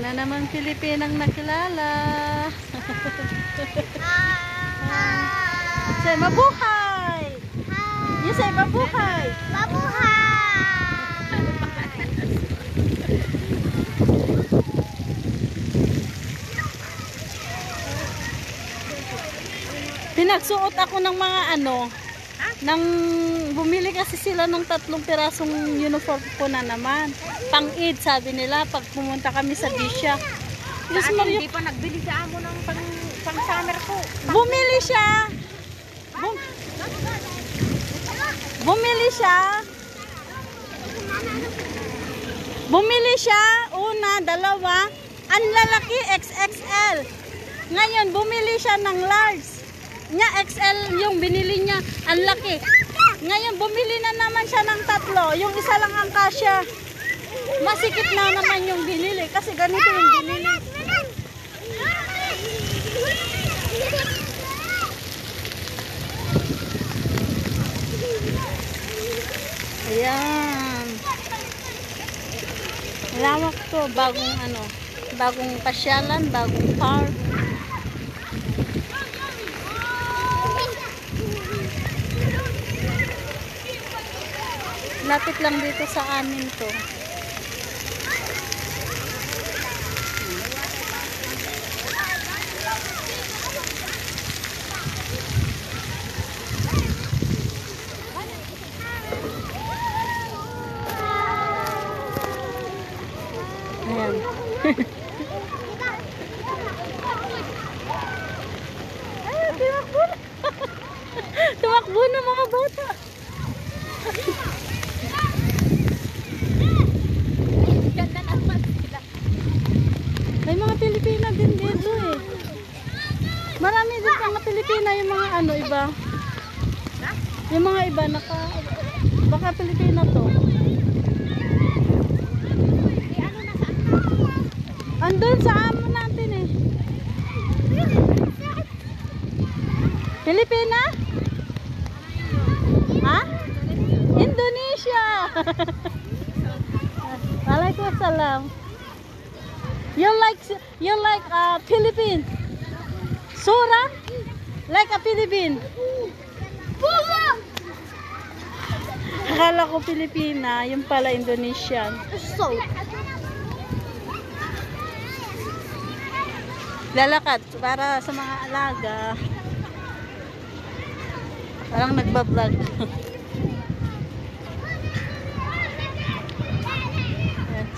na naman Pilipinang nakilala. Say mabuhay! You say mabuhay! Mabuhay! Pinagsuot ako ng mga bumili kasi sila ng 3 pirasong uniform ko na naman. Pang-Eid sabi nila pag pumunta kami sa Bisya. Hindi pa nagbili sa amo ng pang-summer ko. Bumili siya. Bumili siya. Bumili siya. Una, dalawa. Ang lalaki, XXL. Ngayon, bumili siya ng large. Nya XL yung binili niya. Ang laki. Ngayon, bumili na naman siya ng 3. Yung isa lang ang kasya. Masikip na naman yung binili. Kasi ganito yung binili. Ayan. Lawak to. Bagong pasyalan, bagong park. Lapit lang dito sa amin to. Ayan. Ay, tumakbo na. Tumakbo na mga bata. May mga Pilipina din dito eh. Marami din mga Pilipina yung mga iba. Yung mga iba baka Pilipina to. Andun sa amo natin eh. Pilipina? Ha? Indonesia. Waalaikumsalam. You like Philippine? Sura? Like a Philippine? Akala ko Pilipina, yung pala Indonesian. So, lalakad para sa mga alaga. Parang nagbablog.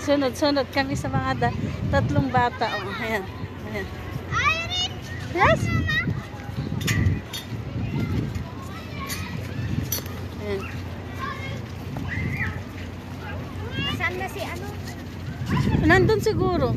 Sunod-sunod kami sa mga 3 bata. Oh, ayan. Ayan. Yes? Ayan. Saan na si Nandun siguro.